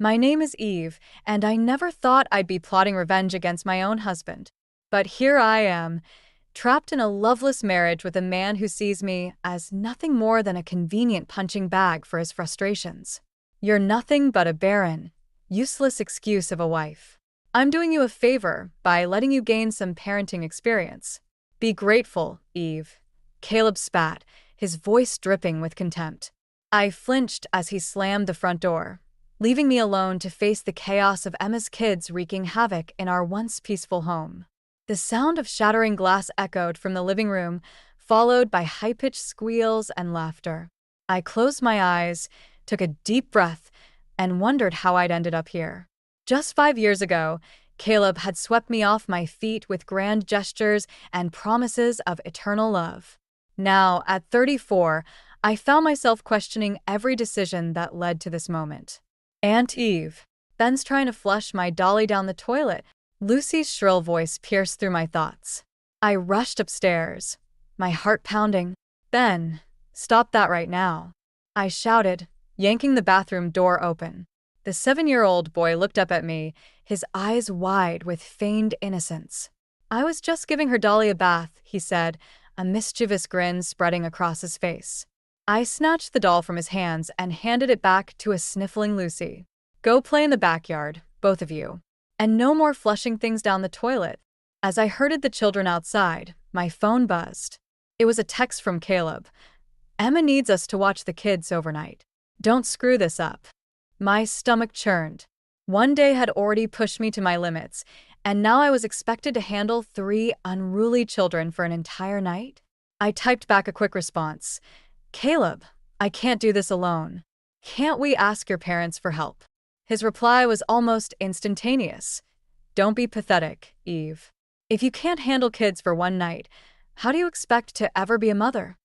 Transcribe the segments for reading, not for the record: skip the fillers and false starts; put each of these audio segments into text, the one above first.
My name is Eve, and I never thought I'd be plotting revenge against my own husband. But here I am, trapped in a loveless marriage with a man who sees me as nothing more than a convenient punching bag for his frustrations. You're nothing but a barren, useless excuse of a wife. I'm doing you a favor by letting you gain some parenting experience. Be grateful, Eve. Caleb spat, his voice dripping with contempt. I flinched as he slammed the front door, leaving me alone to face the chaos of Emma's kids wreaking havoc in our once peaceful home. The sound of shattering glass echoed from the living room, followed by high-pitched squeals and laughter. I closed my eyes, took a deep breath, and wondered how I'd ended up here. Just 5 years ago, Caleb had swept me off my feet with grand gestures and promises of eternal love. Now, at 34, I found myself questioning every decision that led to this moment. Aunt Eve. Ben's trying to flush my dolly down the toilet. Lucy's shrill voice pierced through my thoughts. I rushed upstairs, my heart pounding. Ben, stop that right now, I shouted, yanking the bathroom door open. The 7-year-old boy looked up at me, his eyes wide with feigned innocence. I was just giving her dolly a bath, he said, a mischievous grin spreading across his face. I snatched the doll from his hands and handed it back to a sniffling Lucy. Go play in the backyard, both of you. And no more flushing things down the toilet. As I herded the children outside, my phone buzzed. It was a text from Caleb. Emma needs us to watch the kids overnight. Don't screw this up. My stomach churned. One day had already pushed me to my limits, and now I was expected to handle 3 unruly children for an entire night? I typed back a quick response. Caleb, I can't do this alone. Can't we ask your parents for help? His reply was almost instantaneous. Don't be pathetic, Eve. If you can't handle kids for one night, how do you expect to ever be a mother?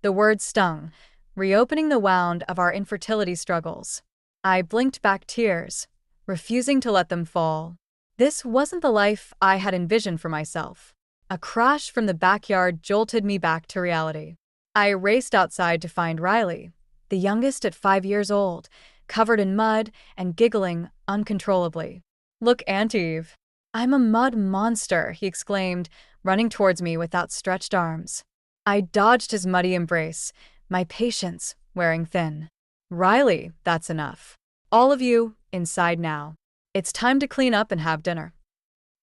The words stung, reopening the wound of our infertility struggles. I blinked back tears, refusing to let them fall. This wasn't the life I had envisioned for myself. A crash from the backyard jolted me back to reality. I raced outside to find Riley, the youngest at 5 years old, covered in mud and giggling uncontrollably. Look, Aunt Eve. I'm a mud monster, he exclaimed, running towards me with outstretched arms. I dodged his muddy embrace, my patience wearing thin. Riley, that's enough. All of you, inside now. It's time to clean up and have dinner.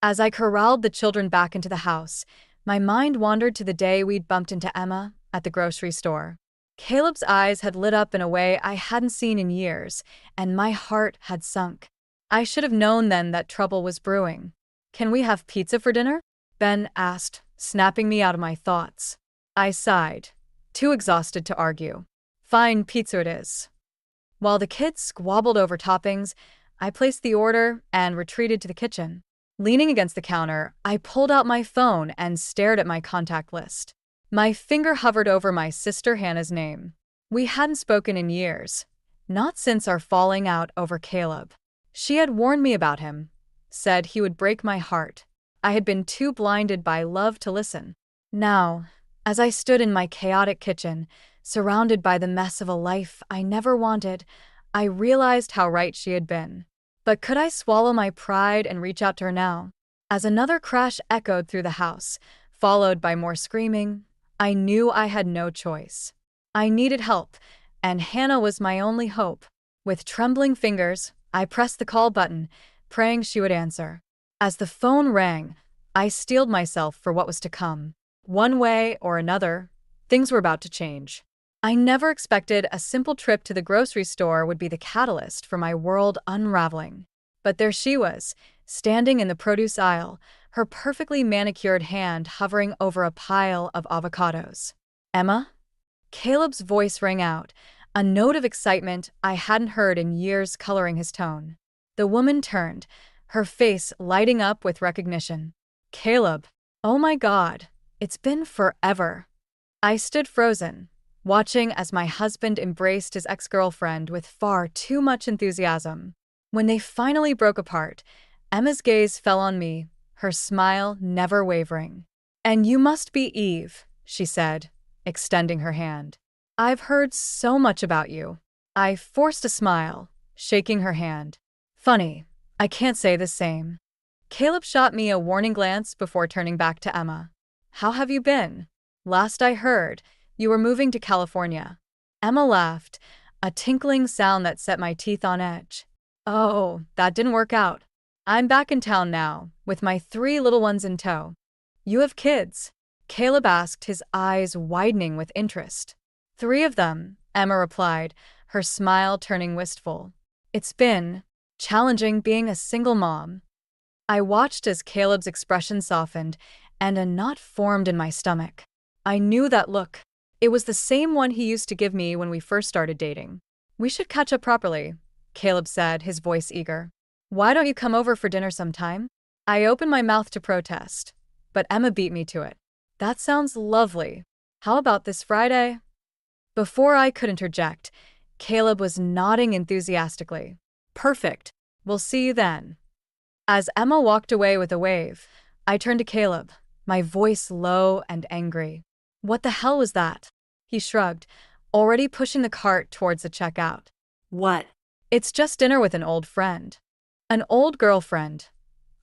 As I corralled the children back into the house, my mind wandered to the day we'd bumped into Emma at the grocery store. Caleb's eyes had lit up in a way I hadn't seen in years, and my heart had sunk. I should have known then that trouble was brewing. Can we have pizza for dinner? Ben asked, snapping me out of my thoughts. I sighed, too exhausted to argue. Fine, pizza it is. While the kids squabbled over toppings, I placed the order and retreated to the kitchen. Leaning against the counter, I pulled out my phone and stared at my contact list. My finger hovered over my sister Hannah's name. We hadn't spoken in years, not since our falling out over Caleb. She had warned me about him, said he would break my heart. I had been too blinded by love to listen. Now, as I stood in my chaotic kitchen, surrounded by the mess of a life I never wanted, I realized how right she had been. But could I swallow my pride and reach out to her now? As another crash echoed through the house, followed by more screaming, I knew I had no choice. I needed help, and Hannah was my only hope. With trembling fingers, I pressed the call button, praying she would answer. As the phone rang, I steeled myself for what was to come. One way or another, things were about to change. I never expected a simple trip to the grocery store would be the catalyst for my world unraveling. But there she was, standing in the produce aisle, her perfectly manicured hand hovering over a pile of avocados. Emma? Caleb's voice rang out, a note of excitement I hadn't heard in years coloring his tone. The woman turned, her face lighting up with recognition. Caleb. Oh my God, it's been forever. I stood frozen, watching as my husband embraced his ex-girlfriend with far too much enthusiasm. When they finally broke apart, Emma's gaze fell on me, her smile never wavering. And you must be Eve, she said, extending her hand. I've heard so much about you. I forced a smile, shaking her hand. Funny, I can't say the same. Caleb shot me a warning glance before turning back to Emma. How have you been? Last I heard, you were moving to California. Emma laughed, a tinkling sound that set my teeth on edge. Oh, that didn't work out. I'm back in town now, with my 3 little ones in tow. You have kids? Caleb asked, his eyes widening with interest. 3 of them, Emma replied, her smile turning wistful. It's been challenging being a single mom. I watched as Caleb's expression softened, and a knot formed in my stomach. I knew that look. It was the same one he used to give me when we first started dating. We should catch up properly, Caleb said, his voice eager. Why don't you come over for dinner sometime? I opened my mouth to protest, but Emma beat me to it. That sounds lovely. How about this Friday? Before I could interject, Caleb was nodding enthusiastically. Perfect. We'll see you then. As Emma walked away with a wave, I turned to Caleb, my voice low and angry. What the hell was that? He shrugged, already pushing the cart towards the checkout. What? It's just dinner with an old friend. An old girlfriend,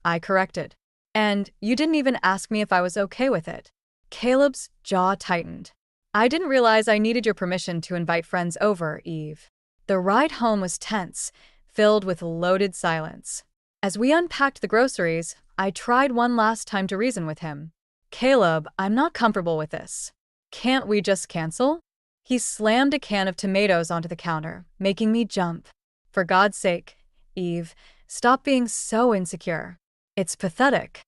I corrected. And you didn't even ask me if I was okay with it. Caleb's jaw tightened. I didn't realize I needed your permission to invite friends over, Eve. The ride home was tense, filled with loaded silence. As we unpacked the groceries, I tried one last time to reason with him. Caleb, I'm not comfortable with this. Can't we just cancel? He slammed a can of tomatoes onto the counter, making me jump. For God's sake, Eve, stop being so insecure. It's pathetic.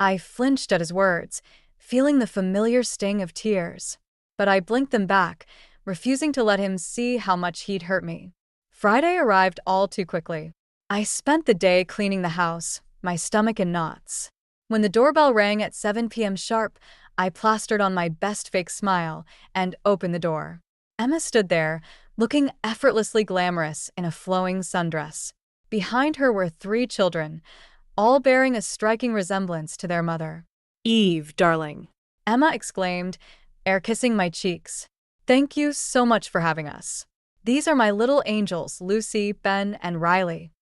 I flinched at his words, feeling the familiar sting of tears. But I blinked them back, refusing to let him see how much he'd hurt me. Friday arrived all too quickly. I spent the day cleaning the house, my stomach in knots. When the doorbell rang at 7 p.m. sharp, I plastered on my best fake smile and opened the door. Emma stood there, looking effortlessly glamorous in a flowing sundress. Behind her were 3 children, all bearing a striking resemblance to their mother. Eve, darling. Emma exclaimed, air-kissing my cheeks. Thank you so much for having us. These are my little angels, Lucy, Ben, and Riley.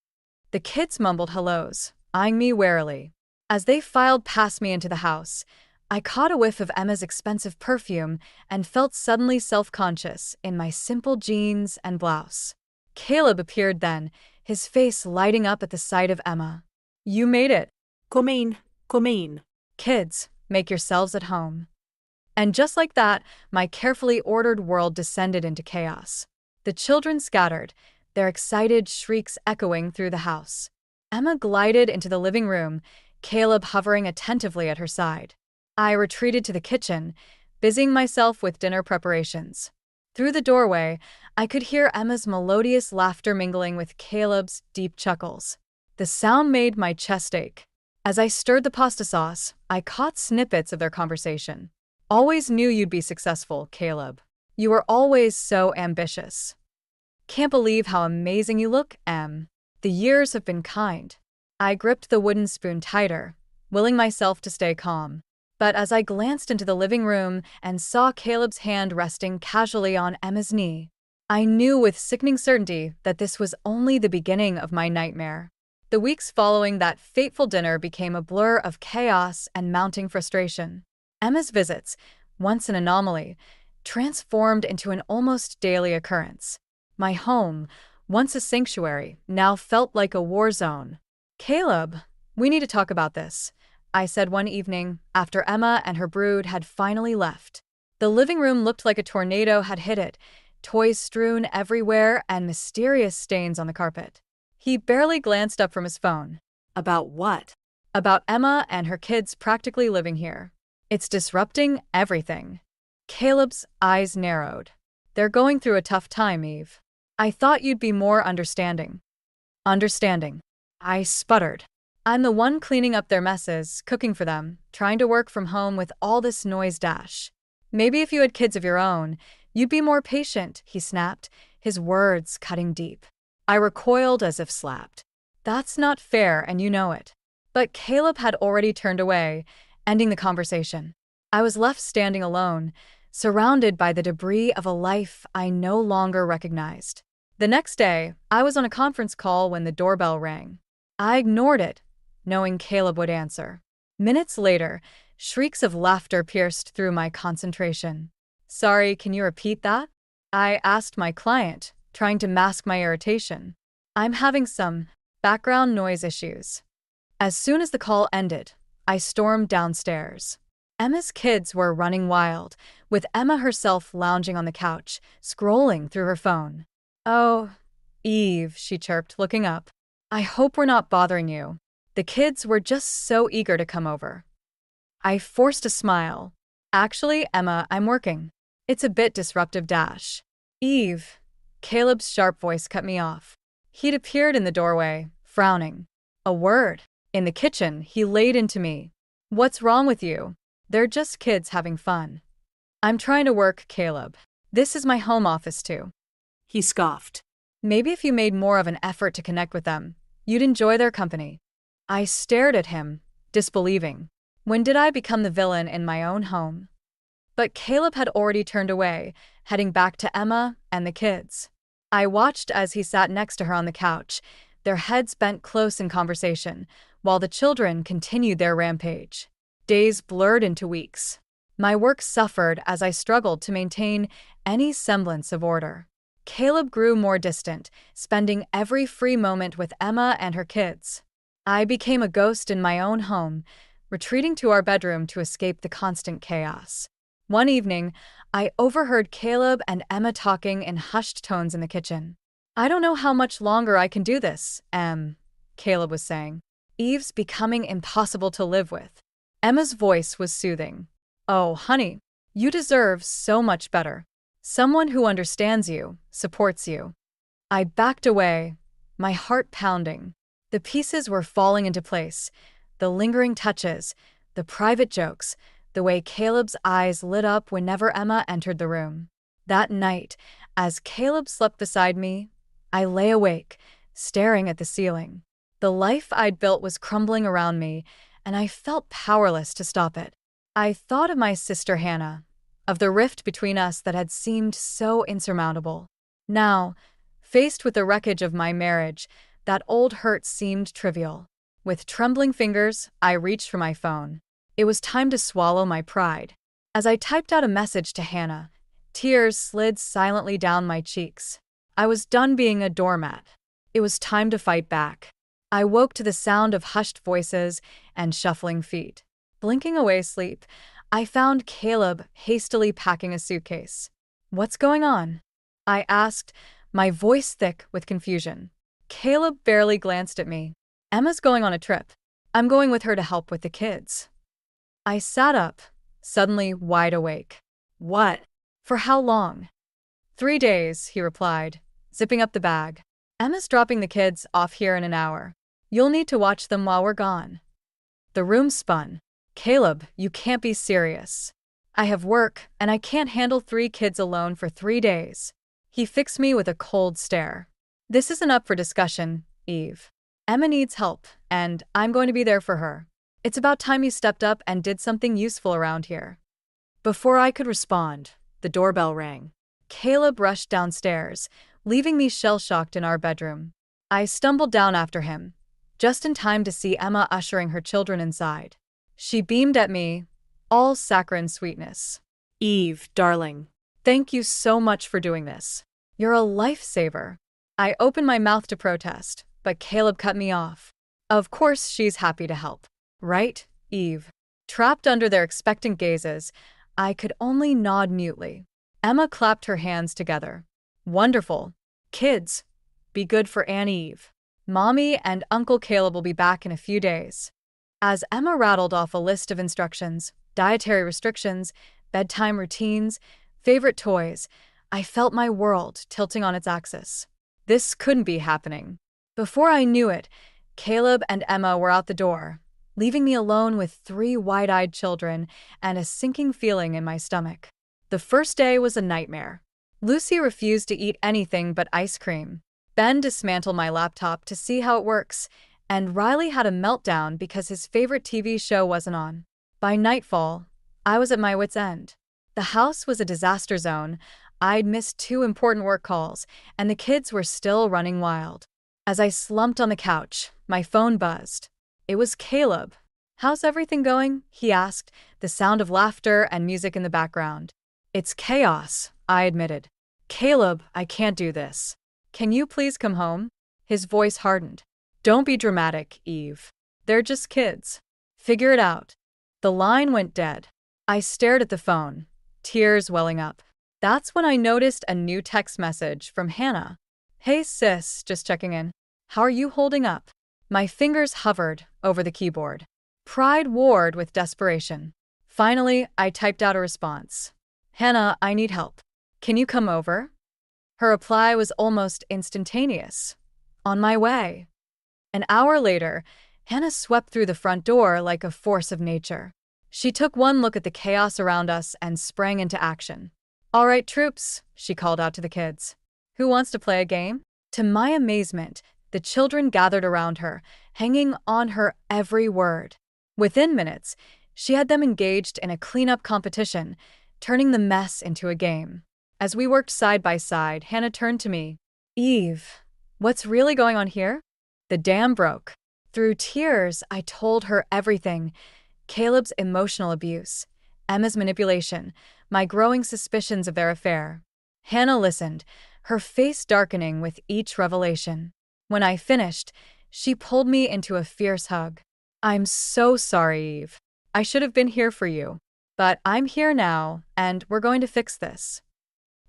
The kids mumbled hellos, eyeing me warily. As they filed past me into the house, I caught a whiff of Emma's expensive perfume and felt suddenly self-conscious in my simple jeans and blouse. Caleb appeared then, his face lighting up at the sight of Emma. You made it. Come in. Kids, make yourselves at home. And just like that, my carefully ordered world descended into chaos. The children scattered, their excited shrieks echoing through the house. Emma glided into the living room, Caleb hovering attentively at her side. I retreated to the kitchen, busying myself with dinner preparations. Through the doorway, I could hear Emma's melodious laughter mingling with Caleb's deep chuckles. The sound made my chest ache. As I stirred the pasta sauce, I caught snippets of their conversation. Always knew you'd be successful, Caleb. You were always so ambitious. Can't believe how amazing you look, Em. The years have been kind. I gripped the wooden spoon tighter, willing myself to stay calm. But as I glanced into the living room and saw Caleb's hand resting casually on Emma's knee, I knew with sickening certainty that this was only the beginning of my nightmare. The weeks following that fateful dinner became a blur of chaos and mounting frustration. Emma's visits, once an anomaly, transformed into an almost daily occurrence. My home, once a sanctuary, now felt like a war zone. Caleb, we need to talk about this, I said one evening after Emma and her brood had finally left. The living room looked like a tornado had hit it, toys strewn everywhere and mysterious stains on the carpet. He barely glanced up from his phone. About what? About Emma and her kids practically living here. It's disrupting everything. Caleb's eyes narrowed. They're going through a tough time, Eve. I thought you'd be more understanding. Understanding. I sputtered. I'm the one cleaning up their messes, cooking for them, trying to work from home with all this noise dash. Maybe if you had kids of your own, you'd be more patient, he snapped, his words cutting deep. I recoiled as if slapped. That's not fair, and you know it. But Caleb had already turned away, ending the conversation. I was left standing alone, surrounded by the debris of a life I no longer recognized. The next day, I was on a conference call when the doorbell rang. I ignored it, knowing Caleb would answer. Minutes later, shrieks of laughter pierced through my concentration. "Sorry, can you repeat that?" I asked my client, trying to mask my irritation. "I'm having some background noise issues." As soon as the call ended, I stormed downstairs. Emma's kids were running wild, with Emma herself lounging on the couch, scrolling through her phone. "Oh, Eve," she chirped, looking up. "I hope we're not bothering you." The kids were just so eager to come over. I forced a smile. "Actually, Emma, I'm working. It's a bit disruptive dash." "Eve." Caleb's sharp voice cut me off. He'd appeared in the doorway, frowning. A word. In the kitchen, he laid into me. "What's wrong with you? They're just kids having fun." "I'm trying to work, Caleb. This is my home office too." He scoffed. "Maybe if you made more of an effort to connect with them, you'd enjoy their company." I stared at him, disbelieving. When did I become the villain in my own home? But Caleb had already turned away, heading back to Emma and the kids. I watched as he sat next to her on the couch, their heads bent close in conversation, while the children continued their rampage. Days blurred into weeks. My work suffered as I struggled to maintain any semblance of order. Caleb grew more distant, spending every free moment with Emma and her kids. I became a ghost in my own home, retreating to our bedroom to escape the constant chaos. One evening, I overheard Caleb and Emma talking in hushed tones in the kitchen. "I don't know how much longer I can do this, Caleb was saying. "Eve's becoming impossible to live with." Emma's voice was soothing. "Oh, honey, you deserve so much better. Someone who understands you, supports you." I backed away, my heart pounding. The pieces were falling into place, the lingering touches, the private jokes, the way Caleb's eyes lit up whenever Emma entered the room. That night, as Caleb slept beside me, I lay awake, staring at the ceiling. The life I'd built was crumbling around me, and I felt powerless to stop it. I thought of my sister Hannah, of the rift between us that had seemed so insurmountable. Now, faced with the wreckage of my marriage, that old hurt seemed trivial. With trembling fingers, I reached for my phone. It was time to swallow my pride. As I typed out a message to Hannah, tears slid silently down my cheeks. I was done being a doormat. It was time to fight back. I woke to the sound of hushed voices and shuffling feet. Blinking away sleep, I found Caleb hastily packing a suitcase. "What's going on?" I asked, my voice thick with confusion. Caleb barely glanced at me. "Emma's going on a trip. I'm going with her to help with the kids." I sat up, suddenly wide awake. "What? "For how long?" "3 days," he replied, zipping up the bag. "Emma's dropping the kids off here in an hour. You'll need to watch them while we're gone." The room spun. "Caleb, you can't be serious. I have work, and I can't handle 3 kids alone for 3 days." He fixed me with a cold stare. "This isn't up for discussion, Eve. Emma needs help, and I'm going to be there for her. It's about time you stepped up and did something useful around here." Before I could respond, the doorbell rang. Caleb rushed downstairs, leaving me shell-shocked in our bedroom. I stumbled down after him, just in time to see Emma ushering her children inside. She beamed at me, all saccharine sweetness. "Eve, darling." "Thank you so much for doing this. You're a lifesaver." I opened my mouth to protest, but Caleb cut me off. "Of course she's happy to help. Right, Eve?" Trapped under their expectant gazes, I could only nod mutely. Emma clapped her hands together. "Wonderful. Kids, be good for Aunt Eve. Mommy and Uncle Caleb will be back in a few days." As Emma rattled off a list of instructions, dietary restrictions, bedtime routines, favorite toys, I felt my world tilting on its axis. This couldn't be happening. Before I knew it, Caleb and Emma were out the door, leaving me alone with 3 wide-eyed children and a sinking feeling in my stomach. The first day was a nightmare. Lucy refused to eat anything but ice cream. Ben dismantled my laptop to see how it works, and Riley had a meltdown because his favorite TV show wasn't on. By nightfall, I was at my wits' end. The house was a disaster zone, I'd missed 2 important work calls, and the kids were still running wild. As I slumped on the couch, my phone buzzed. It was Caleb. "How's everything going?" he asked, the sound of laughter and music in the background. "It's chaos," I admitted. "Caleb, I can't do this. Can you please come home?" His voice hardened. "Don't be dramatic, Eve. They're just kids. Figure it out." The line went dead. I stared at the phone, tears welling up. That's when I noticed a new text message from Hannah. "Hey sis, just checking in. How are you holding up?" My fingers hovered over the keyboard. Pride warred with desperation. Finally, I typed out a response. "Hannah, I need help. Can you come over?" Her reply was almost instantaneous. "On my way." An hour later, Hannah swept through the front door like a force of nature. She took one look at the chaos around us and sprang into action. "All right, troops," she called out to the kids. "Who wants to play a game?" To my amazement, the children gathered around her, hanging on her every word. Within minutes, she had them engaged in a cleanup competition, turning the mess into a game. As we worked side by side, Hannah turned to me. "Eve, what's really going on here?" The dam broke. Through tears, I told her everything: Caleb's emotional abuse, Emma's manipulation, my growing suspicions of their affair. Hannah listened, her face darkening with each revelation. When I finished, she pulled me into a fierce hug. "I'm so sorry, Eve. I should have been here for you. But I'm here now, and we're going to fix this."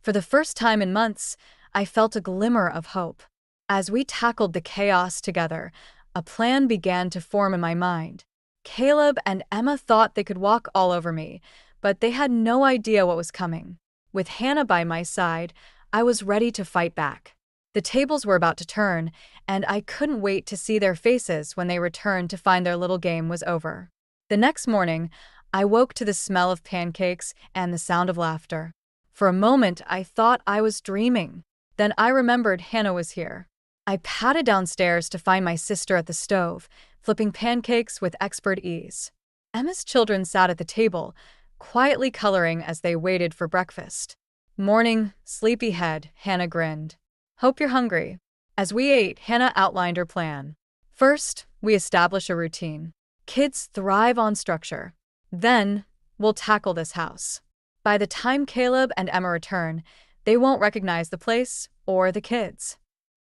For the first time in months, I felt a glimmer of hope. As we tackled the chaos together, a plan began to form in my mind. Caleb and Emma thought they could walk all over me, but they had no idea what was coming. With Hannah by my side, I was ready to fight back. The tables were about to turn, and I couldn't wait to see their faces when they returned to find their little game was over. The next morning, I woke to the smell of pancakes and the sound of laughter. For a moment, I thought I was dreaming. Then I remembered Hannah was here. I padded downstairs to find my sister at the stove, flipping pancakes with expert ease. Emma's children sat at the table, quietly coloring as they waited for breakfast. "Morning, sleepyhead," Hannah grinned. "Hope you're hungry." As we ate, Hannah outlined her plan. "First, we establish a routine. Kids thrive on structure. Then, we'll tackle this house. By the time Caleb and Emma return, they won't recognize the place or the kids."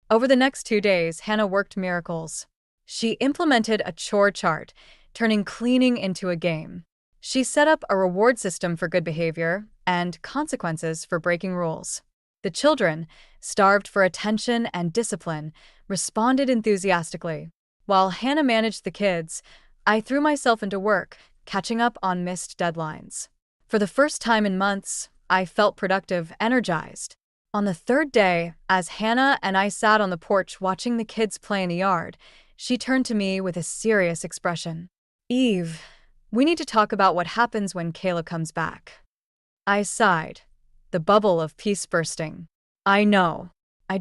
Over the next 2 days, Hannah worked miracles. She implemented a chore chart, turning cleaning into a game. She set up a reward system for good behavior and consequences for breaking rules. The children, starved for attention and discipline, responded enthusiastically. While Hannah managed the kids, I threw myself into work, catching up on missed deadlines. For the first time in months, I felt productive, energized. On the third day, as Hannah and I sat on the porch watching the kids play in the yard, she turned to me with a serious expression. "Eve, we need to talk about what happens when Kayla comes back." I sighed, the bubble of peace bursting. "I know. I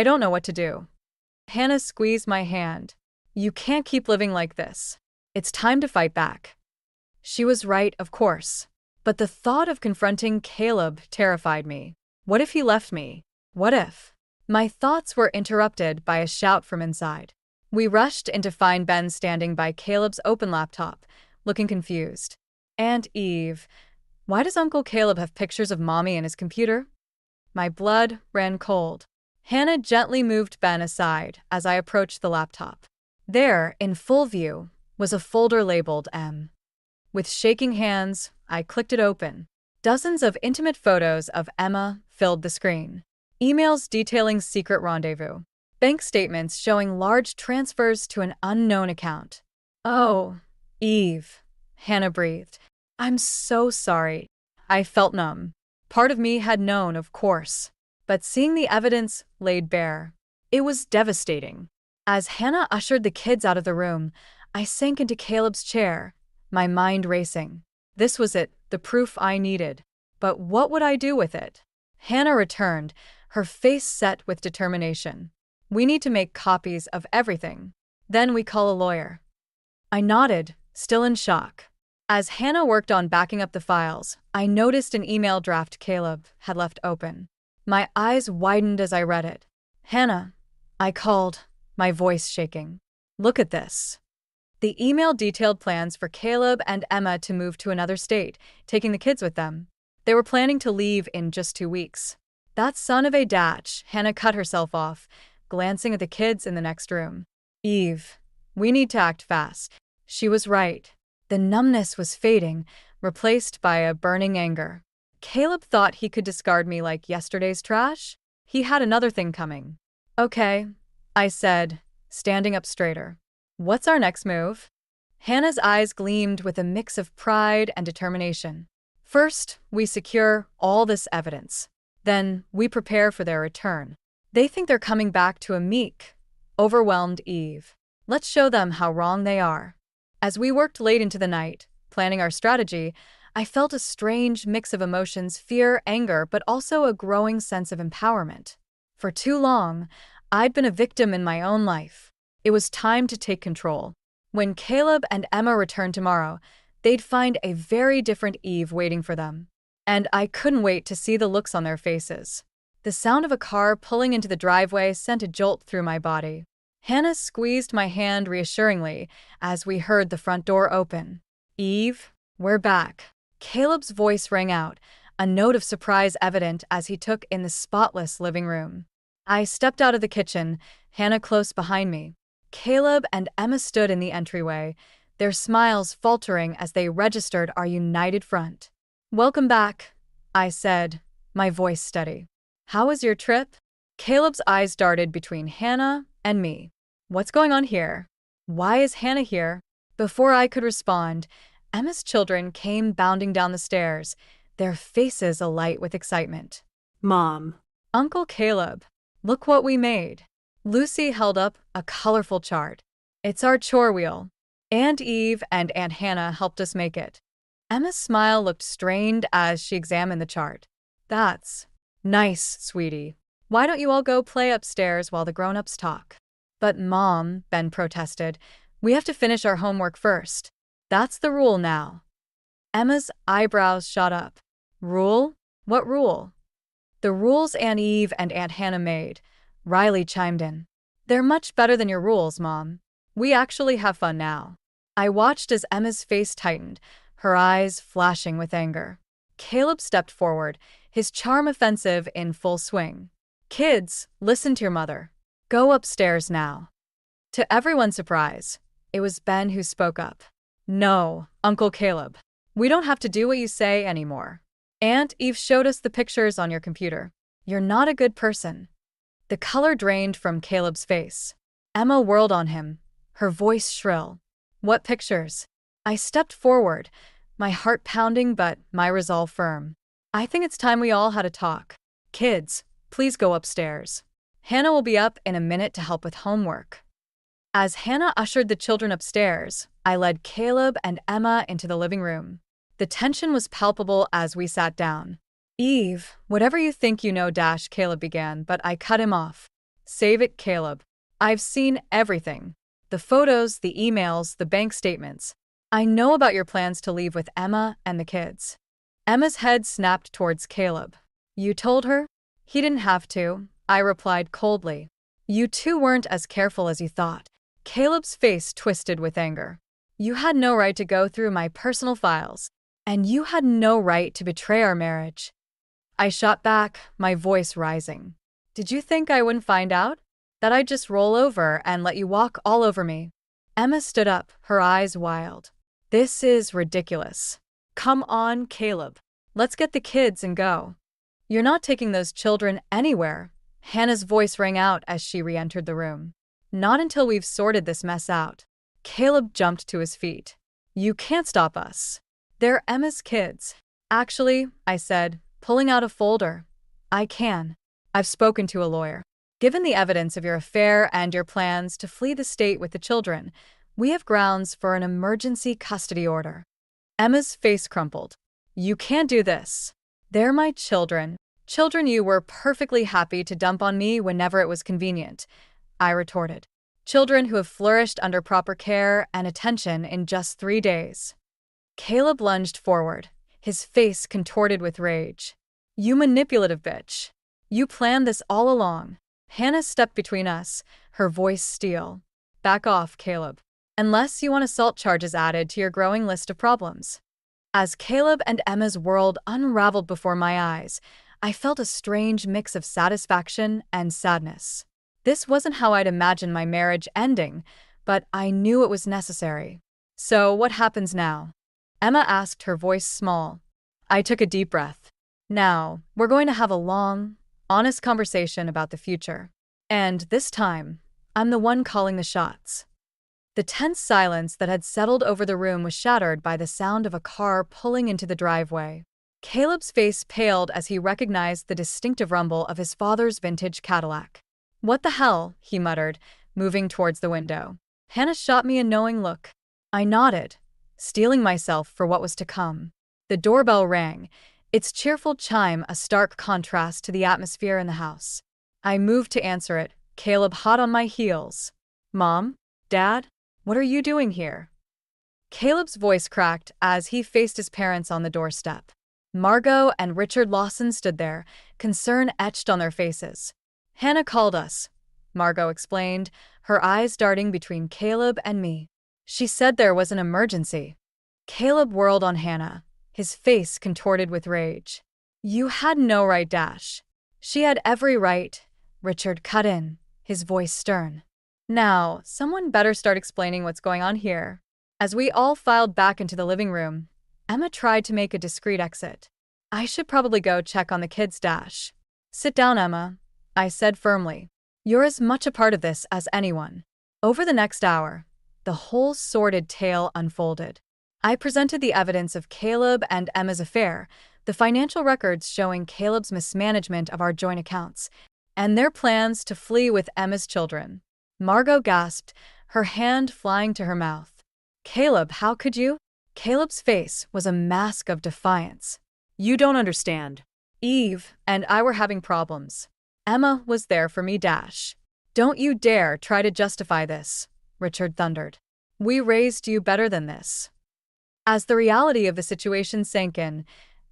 don't know what to do." Hannah squeezed my hand. "You can't keep living like this. It's time to fight back." She was right, of course. But the thought of confronting Caleb terrified me. What if he left me? What if? My thoughts were interrupted by a shout from inside. We rushed in to find Ben standing by Caleb's open laptop, looking confused. "Aunt Eve, why does Uncle Caleb have pictures of Mommy in his computer?" My blood ran cold. Hannah gently moved Ben aside as I approached the laptop. There, in full view, was a folder labeled M. With shaking hands, I clicked it open. Dozens of intimate photos of Emma filled the screen. Emails detailing secret rendezvous. Bank statements showing large transfers to an unknown account. "Oh, Eve," Hannah breathed. "I'm so sorry." I felt numb. Part of me had known, of course. But seeing the evidence laid bare, it was devastating. As Hannah ushered the kids out of the room, I sank into Caleb's chair, my mind racing. This was it, the proof I needed. But what would I do with it? Hannah returned, her face set with determination. "We need to make copies of everything. Then we call a lawyer." I nodded, still in shock. As Hannah worked on backing up the files, I noticed an email draft Caleb had left open. My eyes widened as I read it. Hannah, I called, my voice shaking. Look at this. The email detailed plans for Caleb and Emma to move to another state, taking the kids with them. They were planning to leave in just 2 weeks. That son of a datch, Hannah cut herself off, glancing at the kids in the next room. Eve, we need to act fast. She was right. The numbness was fading, replaced by a burning anger. Caleb thought he could discard me like yesterday's trash? He had another thing coming. Okay, I said, standing up straighter. What's our next move? Hannah's eyes gleamed with a mix of pride and determination. First, we secure all this evidence. Then, we prepare for their return. They think they're coming back to a meek, overwhelmed Eve. Let's show them how wrong they are. As we worked late into the night, planning our strategy, I felt a strange mix of emotions, fear, anger, but also a growing sense of empowerment. For too long, I'd been a victim in my own life. It was time to take control. When Caleb and Emma returned tomorrow, they'd find a very different Eve waiting for them. And I couldn't wait to see the looks on their faces. The sound of a car pulling into the driveway sent a jolt through my body. Hannah squeezed my hand reassuringly as we heard the front door open. Eve, we're back. Caleb's voice rang out, a note of surprise evident as he took in the spotless living room. I stepped out of the kitchen, Hannah close behind me. Caleb and Emma stood in the entryway, their smiles faltering as they registered our united front. Welcome back, I said, my voice steady. How was your trip? Caleb's eyes darted between Hannah and me. What's going on here? Why is Hannah here? Before I could respond, Emma's children came bounding down the stairs, their faces alight with excitement. Mom. Uncle Caleb, look what we made. Lucy held up a colorful chart. It's our chore wheel. Aunt Eve and Aunt Hannah helped us make it. Emma's smile looked strained as she examined the chart. That's nice, sweetie. Why don't you all go play upstairs while the grown-ups talk? But Mom, Ben protested, we have to finish our homework first. That's the rule now. Emma's eyebrows shot up. Rule? What rule? The rules Aunt Eve and Aunt Hannah made. Riley chimed in. They're much better than your rules, Mom. We actually have fun now. I watched as Emma's face tightened, her eyes flashing with anger. Caleb stepped forward, his charm offensive in full swing. Kids, listen to your mother. Go upstairs now. To everyone's surprise, it was Ben who spoke up. No, Uncle Caleb. We don't have to do what you say anymore. Aunt Eve showed us the pictures on your computer. You're not a good person. The color drained from Caleb's face. Emma whirled on him, her voice shrill. What pictures? I stepped forward, my heart pounding but my resolve firm. I think it's time we all had a talk. Kids, please go upstairs. Hannah will be up in a minute to help with homework. As Hannah ushered the children upstairs, I led Caleb and Emma into the living room. The tension was palpable as we sat down. Eve, whatever you think you know, Caleb began, but I cut him off. Save it, Caleb. I've seen everything. The photos, the emails, the bank statements. I know about your plans to leave with Emma and the kids. Emma's head snapped towards Caleb. You told her? He didn't have to, I replied coldly. You two weren't as careful as you thought. Caleb's face twisted with anger. You had no right to go through my personal files, and you had no right to betray our marriage. I shot back, my voice rising. Did you think I wouldn't find out? That I'd just roll over and let you walk all over me? Emma stood up, her eyes wild. This is ridiculous. Come on, Caleb. Let's get the kids and go. You're not taking those children anywhere. Hannah's voice rang out as she re-entered the room. Not until we've sorted this mess out. Caleb jumped to his feet. You can't stop us. They're Emma's kids. Actually, I said, pulling out a folder. I can. I've spoken to a lawyer. Given the evidence of your affair and your plans to flee the state with the children, we have grounds for an emergency custody order. Emma's face crumpled. You can't do this. They're my children. Children you were perfectly happy to dump on me whenever it was convenient, I retorted. Children who have flourished under proper care and attention in just 3 days. Caleb lunged forward, his face contorted with rage. You manipulative bitch. You planned this all along. Hannah stepped between us, her voice steel. Back off, Caleb. Unless you want assault charges added to your growing list of problems. As Caleb and Emma's world unraveled before my eyes, I felt a strange mix of satisfaction and sadness. This wasn't how I'd imagined my marriage ending, but I knew it was necessary. So, what happens now? Emma asked, her voice small. I took a deep breath. Now, we're going to have a long, honest conversation about the future. And this time, I'm the one calling the shots. The tense silence that had settled over the room was shattered by the sound of a car pulling into the driveway. Caleb's face paled as he recognized the distinctive rumble of his father's vintage Cadillac. What the hell? He muttered, moving towards the window. Hannah shot me a knowing look. I nodded, steeling myself for what was to come. The doorbell rang, its cheerful chime a stark contrast to the atmosphere in the house. I moved to answer it, Caleb hot on my heels. Mom? Dad? What are you doing here? Caleb's voice cracked as he faced his parents on the doorstep. Margot and Richard Lawson stood there, concern etched on their faces. Hannah called us, Margot explained, her eyes darting between Caleb and me. She said there was an emergency. Caleb whirled on Hannah, his face contorted with rage. You had no right, Dash. She had every right, Richard cut in, his voice stern. Now, someone better start explaining what's going on here. As we all filed back into the living room, Emma tried to make a discreet exit. I should probably go check on the kids, Dash. Sit down, Emma, I said firmly. You're as much a part of this as anyone. Over the next hour, the whole sordid tale unfolded. I presented the evidence of Caleb and Emma's affair, the financial records showing Caleb's mismanagement of our joint accounts, and their plans to flee with Emma's children. Margot gasped, her hand flying to her mouth. Caleb, how could you? Caleb's face was a mask of defiance. You don't understand. Eve and I were having problems. Emma was there for me, Dash. Don't you dare try to justify this, Richard thundered. We raised you better than this. As the reality of the situation sank in,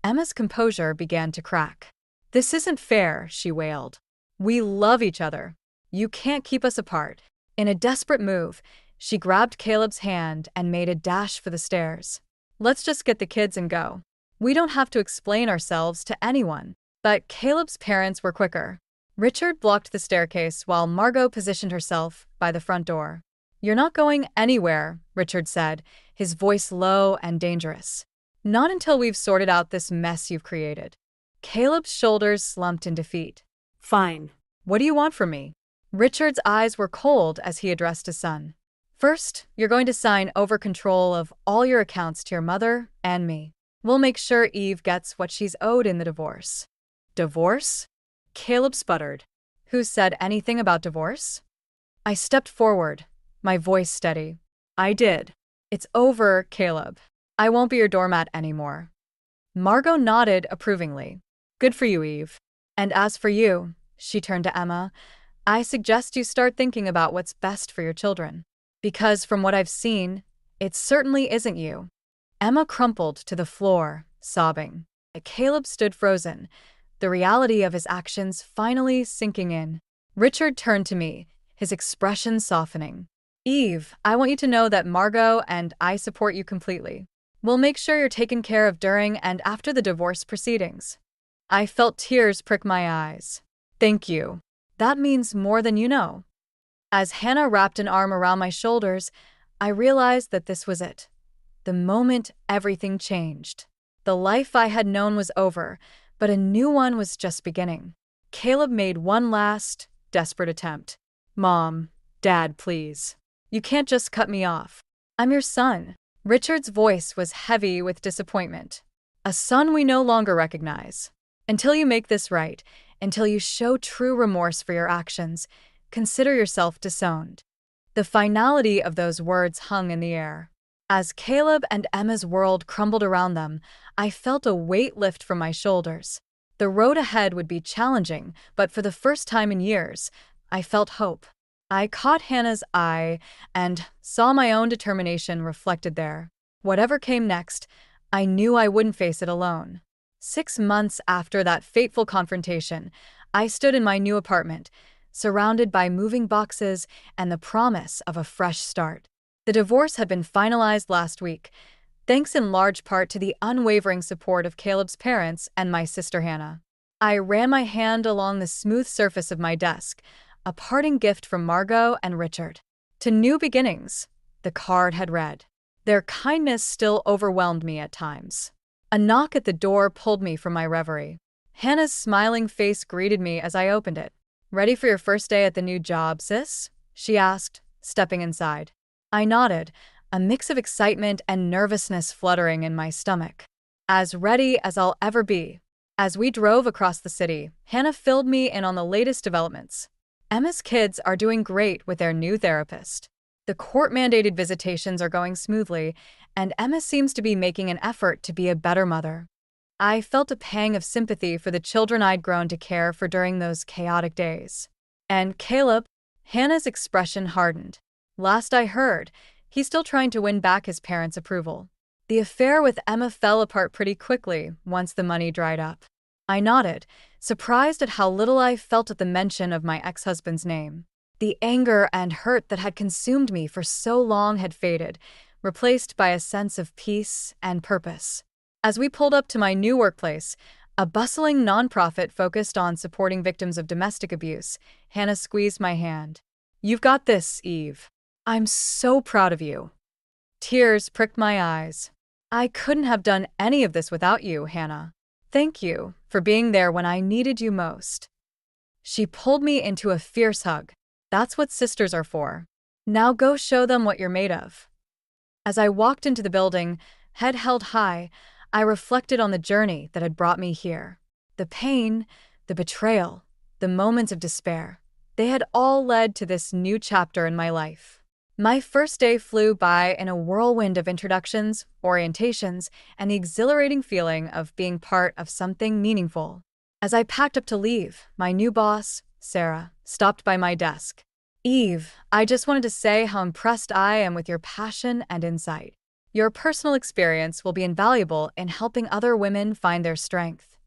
Emma's composure began to crack. This isn't fair, she wailed. We love each other. You can't keep us apart. In a desperate move, she grabbed Caleb's hand and made a dash for the stairs. Let's just get the kids and go. We don't have to explain ourselves to anyone. But Caleb's parents were quicker. Richard blocked the staircase while Margot positioned herself by the front door. You're not going anywhere, Richard said, his voice low and dangerous. Not until we've sorted out this mess you've created. Caleb's shoulders slumped in defeat. Fine. What do you want from me? Richard's eyes were cold as he addressed his son. First, you're going to sign over control of all your accounts to your mother and me. We'll make sure Eve gets what she's owed in the divorce. Divorce? Caleb sputtered. Who said anything about divorce? I stepped forward, my voice steady. I did. It's over, Caleb. I won't be your doormat anymore. Margot nodded approvingly. Good for you, Eve. And as for you, she turned to Emma, I suggest you start thinking about what's best for your children. Because from what I've seen, it certainly isn't you. Emma crumpled to the floor, sobbing. Caleb stood frozen, the reality of his actions finally sinking in. Richard turned to me, his expression softening. Eve, I want you to know that Margot and I support you completely. We'll make sure you're taken care of during and after the divorce proceedings. I felt tears prick my eyes. Thank you. That means more than you know. As Hannah wrapped an arm around my shoulders, I realized that this was it. The moment everything changed. The life I had known was over, but a new one was just beginning. Caleb made one last, desperate attempt. Mom, Dad, please. You can't just cut me off. I'm your son. Richard's voice was heavy with disappointment. A son we no longer recognize. Until you make this right, until you show true remorse for your actions, consider yourself disowned. The finality of those words hung in the air. As Caleb and Emma's world crumbled around them, I felt a weight lift from my shoulders. The road ahead would be challenging, but for the first time in years, I felt hope. I caught Hannah's eye and saw my own determination reflected there. Whatever came next, I knew I wouldn't face it alone. 6 months after that fateful confrontation, I stood in my new apartment, surrounded by moving boxes and the promise of a fresh start. The divorce had been finalized last week, thanks in large part to the unwavering support of Caleb's parents and my sister Hannah. I ran my hand along the smooth surface of my desk, a parting gift from Margot and Richard. To new beginnings, the card had read. Their kindness still overwhelmed me at times. A knock at the door pulled me from my reverie. Hannah's smiling face greeted me as I opened it. "Ready for your first day at the new job, sis?" she asked, stepping inside. I nodded, a mix of excitement and nervousness fluttering in my stomach. As ready as I'll ever be. As we drove across the city, Hannah filled me in on the latest developments. Emma's kids are doing great with their new therapist. The court-mandated visitations are going smoothly, and Emma seems to be making an effort to be a better mother. I felt a pang of sympathy for the children I'd grown to care for during those chaotic days. And Caleb, Hannah's expression hardened. Last I heard, he's still trying to win back his parents' approval. The affair with Emma fell apart pretty quickly once the money dried up. I nodded, surprised at how little I felt at the mention of my ex-husband's name. The anger and hurt that had consumed me for so long had faded, replaced by a sense of peace and purpose. As we pulled up to my new workplace, a bustling nonprofit focused on supporting victims of domestic abuse, Hannah squeezed my hand. "You've got this, Eve. I'm so proud of you." Tears pricked my eyes. "I couldn't have done any of this without you, Hannah. Thank you for being there when I needed you most." She pulled me into a fierce hug. "That's what sisters are for. Now go show them what you're made of." As I walked into the building, head held high, I reflected on the journey that had brought me here. The pain, the betrayal, the moments of despair, they had all led to this new chapter in my life. My first day flew by in a whirlwind of introductions, orientations, and the exhilarating feeling of being part of something meaningful. As I packed up to leave, my new boss, Sarah, stopped by my desk. "Eve, I just wanted to say how impressed I am with your passion and insight. Your personal experience will be invaluable in helping other women find their strength."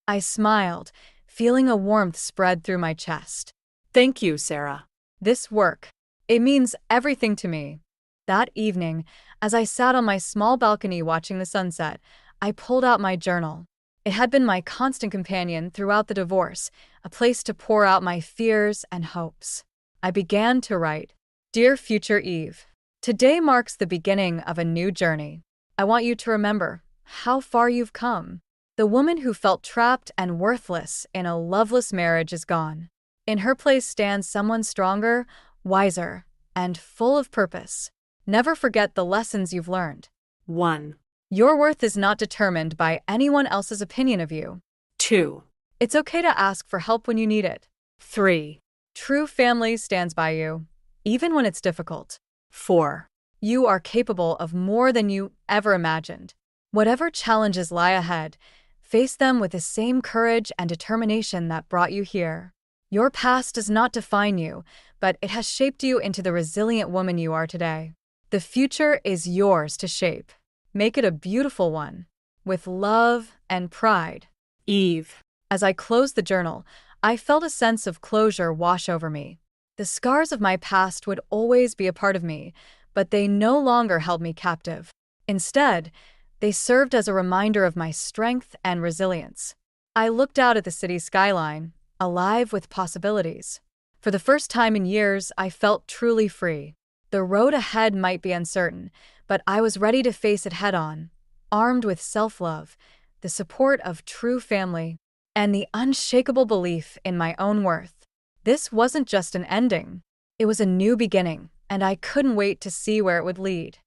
I smiled, feeling a warmth spread through my chest. Thank you, Sarah. This work, it means everything to me. That evening, as I sat on my small balcony watching the sunset, I pulled out my journal. It had been my constant companion throughout the divorce, a place to pour out my fears and hopes. I began to write, "Dear future Eve, today marks the beginning of a new journey. I want you to remember how far you've come. The woman who felt trapped and worthless in a loveless marriage is gone. In her place stands someone stronger, wiser, and full of purpose. Never forget the lessons you've learned. 1. Your worth is not determined by anyone else's opinion of you. 2. It's okay to ask for help when you need it. 3. True family stands by you, even when it's difficult. 4. You are capable of more than you ever imagined. Whatever challenges lie ahead, face them with the same courage and determination that brought you here. Your past does not define you, but it has shaped you into the resilient woman you are today. The future is yours to shape. Make it a beautiful one, with love and pride." Eve. As I closed the journal, I felt a sense of closure wash over me. The scars of my past would always be a part of me, but they no longer held me captive. Instead, they served as a reminder of my strength and resilience. I looked out at the city's skyline, alive with possibilities. For the first time in years, I felt truly free. The road ahead might be uncertain, but I was ready to face it head-on, armed with self-love, the support of true family, and the unshakable belief in my own worth. This wasn't just an ending. It was a new beginning, and I couldn't wait to see where it would lead.